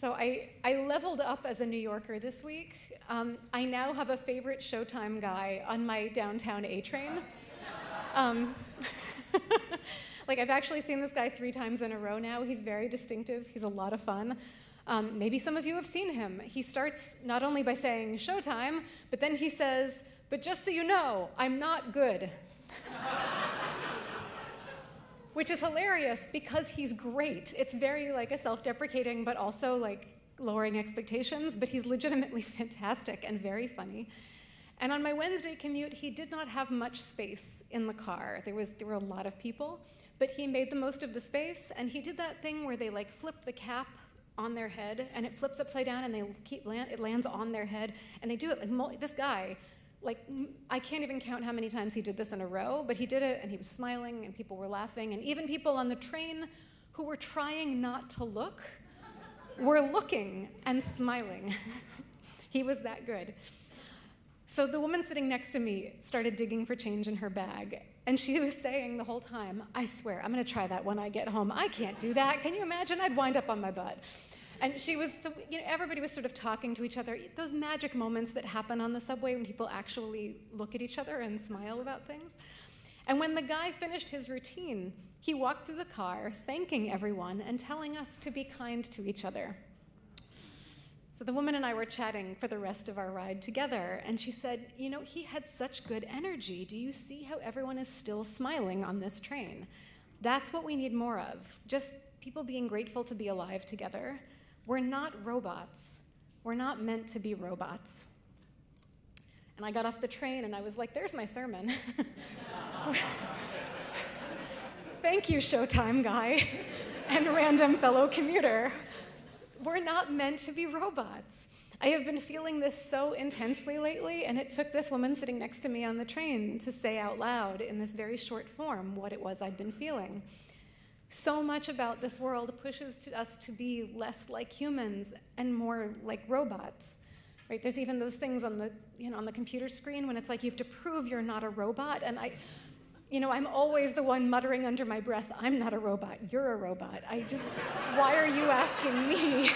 So I leveled up as a New Yorker this week. I now have a favorite Showtime guy on my downtown A train. Like, I've actually seen this guy 3 times in a row now. He's very distinctive. He's a lot of fun. Maybe some of you have seen him. He starts not only by saying Showtime, but then he says, "But just so you know, I'm not good." Which is hilarious because he's great. It's very like a self-deprecating, but also like lowering expectations, but he's legitimately fantastic and very funny. And on my Wednesday commute, he did not have much space in the car. There were a lot of people, but he made the most of the space, and he did that thing where they like flip the cap on their head, and it flips upside down, and it lands on their head, and they do it like this guy. Like, I can't even count how many times he did this in a row, but he did it, and he was smiling, and people were laughing, and even people on the train who were trying not to look were looking and smiling. He was that good. So the woman sitting next to me started digging for change in her bag, and she was saying the whole time, "I swear, I'm going to try that when I get home. I can't do that. Can you imagine? I'd wind up on my butt." And she was, everybody was sort of talking to each other. Those magic moments that happen on the subway when people actually look at each other and smile about things. And when the guy finished his routine, he walked through the car, thanking everyone and telling us to be kind to each other. So the woman and I were chatting for the rest of our ride together, and she said, he had such good energy. Do you see how everyone is still smiling on this train? That's what we need more of, just people being grateful to be alive together. We're not robots. We're not meant to be robots. And I got off the train and I was like, there's my sermon. Thank you, Showtime guy and random fellow commuter. We're not meant to be robots. I have been feeling this so intensely lately, and it took this woman sitting next to me on the train to say out loud in this very short form what it was I'd been feeling. So much about this world pushes us to be less like humans and more like robots, right? There's even those things on the computer screen when it's like you have to prove you're not a robot, and I'm always the one muttering under my breath, "I'm not a robot, you're a robot." Why are you asking me?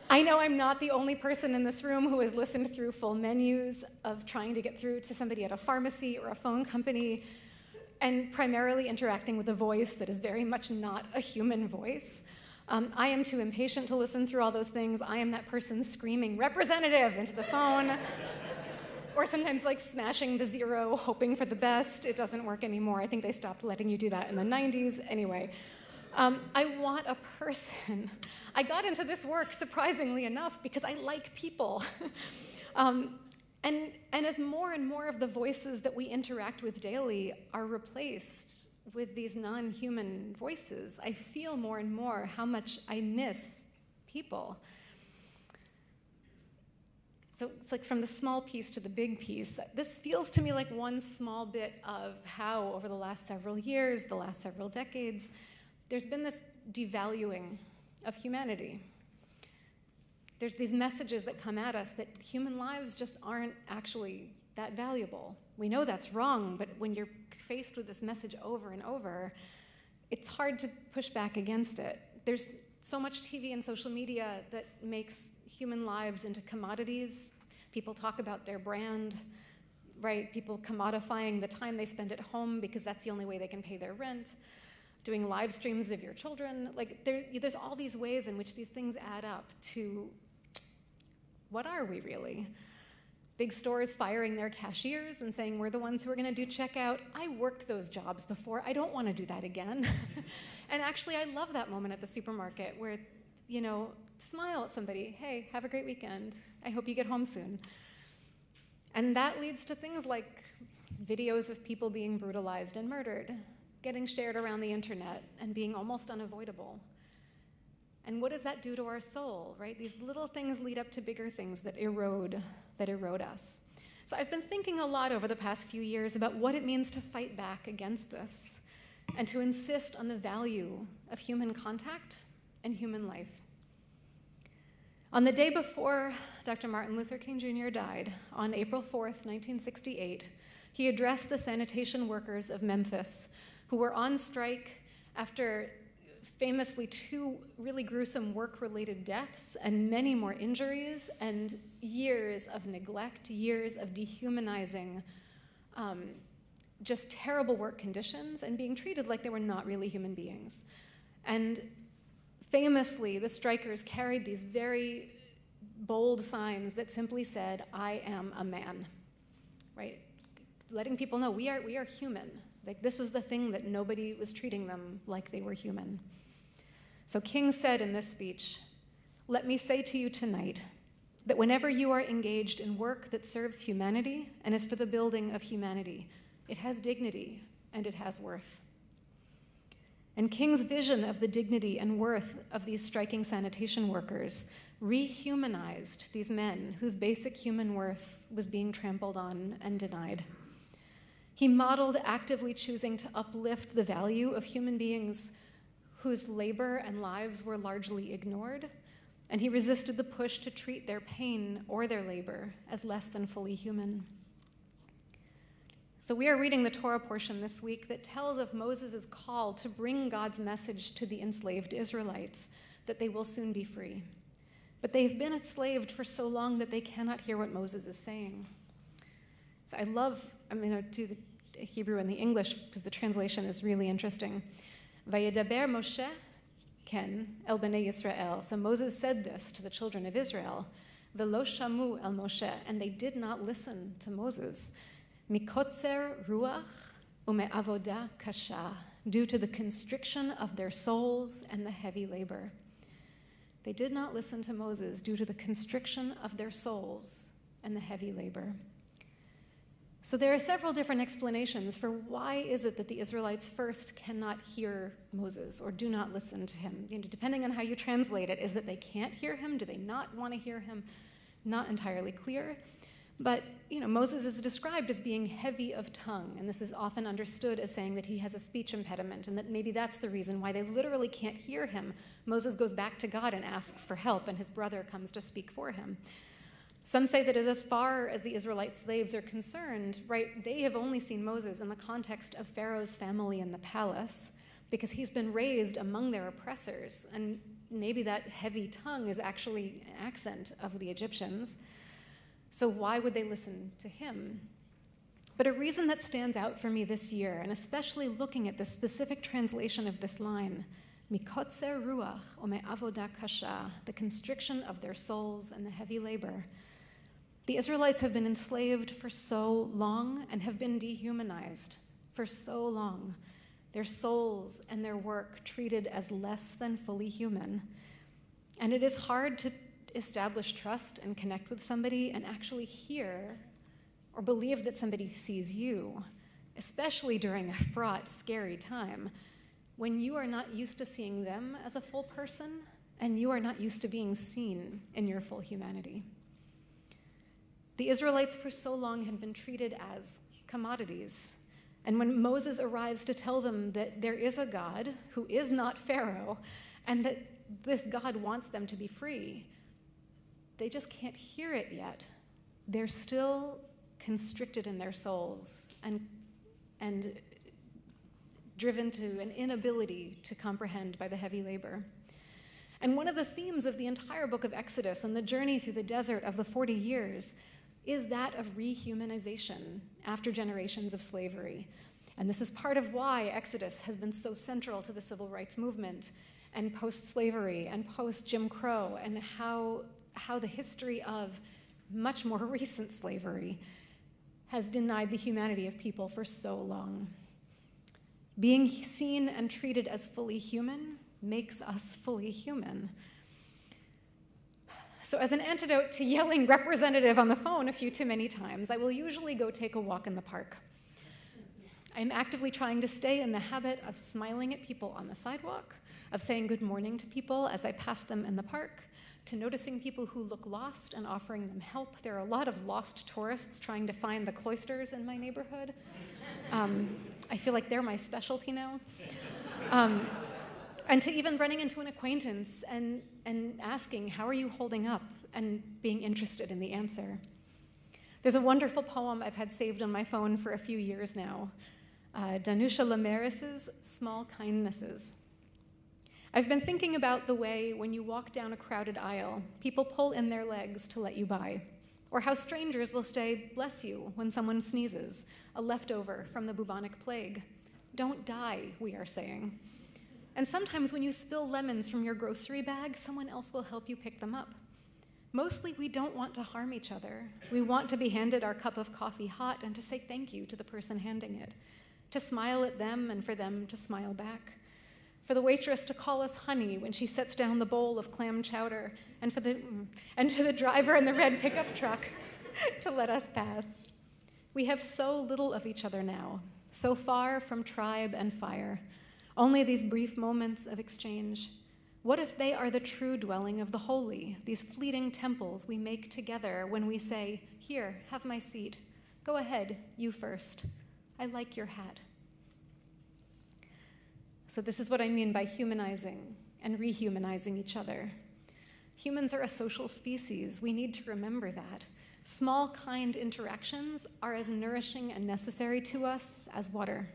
I know I'm not the only person in this room who has listened through full menus of trying to get through to somebody at a pharmacy or a phone company, and primarily interacting with a voice that is very much not a human voice. I am too impatient to listen through all those things. I am that person screaming "representative" into the phone, or sometimes like smashing the 0, hoping for the best. It doesn't work anymore. I think they stopped letting you do that in the 90s. Anyway, I want a person. I got into this work, surprisingly enough, because I like people. And as more and more of the voices that we interact with daily are replaced with these non-human voices, I feel more and more how much I miss people. So it's like from the small piece to the big piece. This feels to me like one small bit of how over the last several years, the last several decades, there's been this devaluing of humanity. There's these messages that come at us that human lives just aren't actually that valuable. We know that's wrong, but when you're faced with this message over and over, it's hard to push back against it. There's so much TV and social media that makes human lives into commodities. People talk about their brand, right? People commodifying the time they spend at home because that's the only way they can pay their rent. Doing live streams of your children. Like there's all these ways in which these things add up to what are we really? Big stores firing their cashiers and saying we're the ones who are going to do checkout. I worked those jobs before. I don't want to do that again. And actually, I love that moment at the supermarket where, smile at somebody. Hey, have a great weekend. I hope you get home soon. And that leads to things like videos of people being brutalized and murdered, getting shared around the internet and being almost unavoidable. And what does that do to our soul, right? These little things lead up to bigger things that erode us. So I've been thinking a lot over the past few years about what it means to fight back against this and to insist on the value of human contact and human life. On the day before Dr. Martin Luther King Jr. died, on April 4th, 1968, he addressed the sanitation workers of Memphis who were on strike after famously 2 really gruesome work-related deaths and many more injuries and years of neglect, years of dehumanizing, just terrible work conditions and being treated like they were not really human beings. And famously, the strikers carried these very bold signs that simply said, "I am a man," right? Letting people know we are human. Like, this was the thing that nobody was treating them like they were human. So King said in this speech, "Let me say to you tonight that whenever you are engaged in work that serves humanity and is for the building of humanity, it has dignity and it has worth." And King's vision of the dignity and worth of these striking sanitation workers rehumanized these men whose basic human worth was being trampled on and denied. He modeled actively choosing to uplift the value of human beings whose labor and lives were largely ignored, and he resisted the push to treat their pain or their labor as less than fully human. So we are reading the Torah portion this week that tells of Moses' call to bring God's message to the enslaved Israelites, that they will soon be free. But they've been enslaved for so long that they cannot hear what Moses is saying. So I'm going to do the Hebrew and the English because the translation is really interesting. Vayedaber Moshe ken el bnei Yisrael. So Moses said this to the children of Israel. Velo shamu el Moshe, and they did not listen to Moses. Mikotzer ruach ume'avoda kasha, due to the constriction of their souls and the heavy labor. They did not listen to Moses due to the constriction of their souls and the heavy labor. So there are several different explanations for why is it that the Israelites first cannot hear Moses or do not listen to him. Depending on how you translate it, is that they can't hear him? Do they not want to hear him? Not entirely clear. But Moses is described as being heavy of tongue, and this is often understood as saying that he has a speech impediment, and that maybe that's the reason why they literally can't hear him. Moses goes back to God and asks for help, and his brother comes to speak for him. Some say that as far as the Israelite slaves are concerned, right, they have only seen Moses in the context of Pharaoh's family in the palace, because he's been raised among their oppressors, and maybe that heavy tongue is actually an accent of the Egyptians. So why would they listen to him? But a reason that stands out for me this year, and especially looking at the specific translation of this line, mikotzer ruach ume'avoda kasha, the constriction of their souls and the heavy labor. The Israelites have been enslaved for so long and have been dehumanized for so long. Their souls and their work treated as less than fully human. And it is hard to establish trust and connect with somebody and actually hear or believe that somebody sees you, especially during a fraught, scary time, when you are not used to seeing them as a full person and you are not used to being seen in your full humanity. The Israelites for so long had been treated as commodities. And when Moses arrives to tell them that there is a God who is not Pharaoh and that this God wants them to be free, they just can't hear it yet. They're still constricted in their souls and driven to an inability to comprehend by the heavy labor. And one of the themes of the entire book of Exodus and the journey through the desert of the 40 years is that of rehumanization after generations of slavery. And this is part of why Exodus has been so central to the civil rights movement and post-slavery and post-Jim Crow, and how the history of much more recent slavery has denied the humanity of people for so long. Being seen and treated as fully human makes us fully human. So as an antidote to yelling representative on the phone a few too many times, I will usually go take a walk in the park. I'm actively trying to stay in the habit of smiling at people on the sidewalk, of saying good morning to people as I pass them in the park, to noticing people who look lost and offering them help. There are a lot of lost tourists trying to find the cloisters in my neighborhood. I feel like they're my specialty now. And to even running into an acquaintance and asking, how are you holding up? And being interested in the answer. There's a wonderful poem I've had saved on my phone for a few years now, Danusha Lamaris's Small Kindnesses. I've been thinking about the way when you walk down a crowded aisle, people pull in their legs to let you by, or how strangers will say, "Bless you," when someone sneezes, a leftover from the bubonic plague. Don't die, we are saying. And sometimes when you spill lemons from your grocery bag, someone else will help you pick them up. Mostly, we don't want to harm each other. We want to be handed our cup of coffee hot and to say thank you to the person handing it, to smile at them and for them to smile back, for the waitress to call us honey when she sets down the bowl of clam chowder, and to the driver in the red pickup truck to let us pass. We have so little of each other now, so far from tribe and fire, only these brief moments of exchange. What if they are the true dwelling of the holy, these fleeting temples we make together when we say, "Here, have my seat. Go ahead, you first. I like your hat." So this is what I mean by humanizing and rehumanizing each other. Humans are a social species. We need to remember that. Small, kind interactions are as nourishing and necessary to us as water.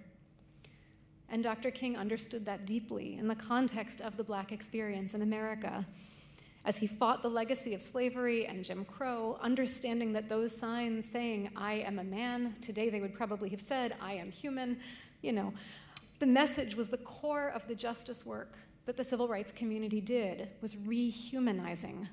And Dr. King understood that deeply in the context of the Black experience in America, as he fought the legacy of slavery and Jim Crow, understanding that those signs saying, "I am a man," today they would probably have said, "I am human," the message was the core of the justice work that the civil rights community did, was rehumanizing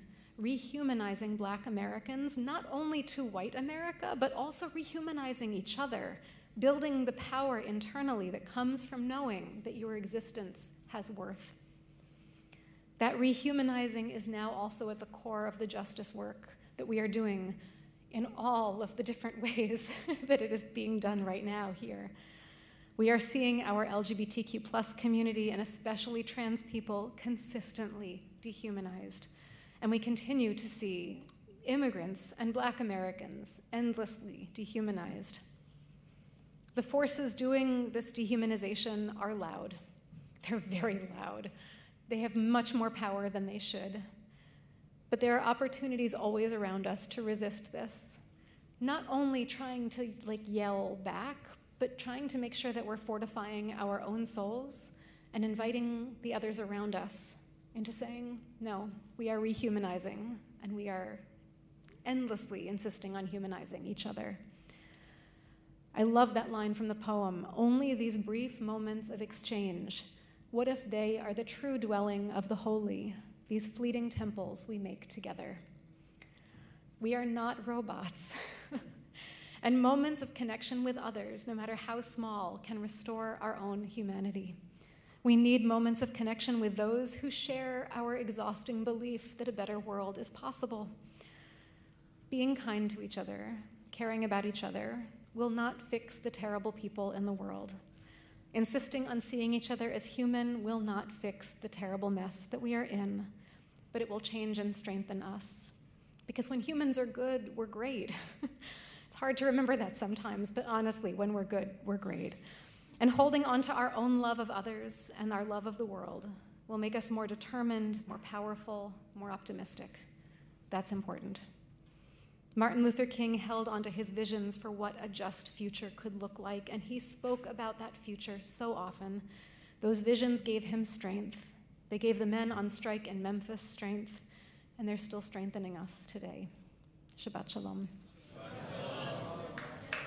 Black Americans, not only to white America, but also rehumanizing each other, building the power internally that comes from knowing that your existence has worth. That rehumanizing is now also at the core of the justice work that we are doing in all of the different ways that it is being done right now here. We are seeing our LGBTQ+ community, and especially trans people, consistently dehumanized. And we continue to see immigrants and Black Americans endlessly dehumanized. The forces doing this dehumanization are loud. They're very loud. They have much more power than they should. But there are opportunities always around us to resist this. Not only trying to yell back, but trying to make sure that we're fortifying our own souls and inviting the others around us into saying, no, we are rehumanizing, and we are endlessly insisting on humanizing each other. I love that line from the poem, "Only these brief moments of exchange, what if they are the true dwelling of the holy, these fleeting temples we make together?" We are not robots. And moments of connection with others, no matter how small, can restore our own humanity. We need moments of connection with those who share our exhausting belief that a better world is possible. Being kind to each other, caring about each other, will not fix the terrible people in the world. Insisting on seeing each other as human will not fix the terrible mess that we are in, but it will change and strengthen us. Because when humans are good, we're great. It's hard to remember that sometimes, but honestly, when we're good, we're great. And holding on to our own love of others and our love of the world will make us more determined, more powerful, more optimistic. That's important. Martin Luther King held onto his visions for what a just future could look like, and he spoke about that future so often. Those visions gave him strength. They gave the men on strike in Memphis strength, and they're still strengthening us today. Shabbat Shalom.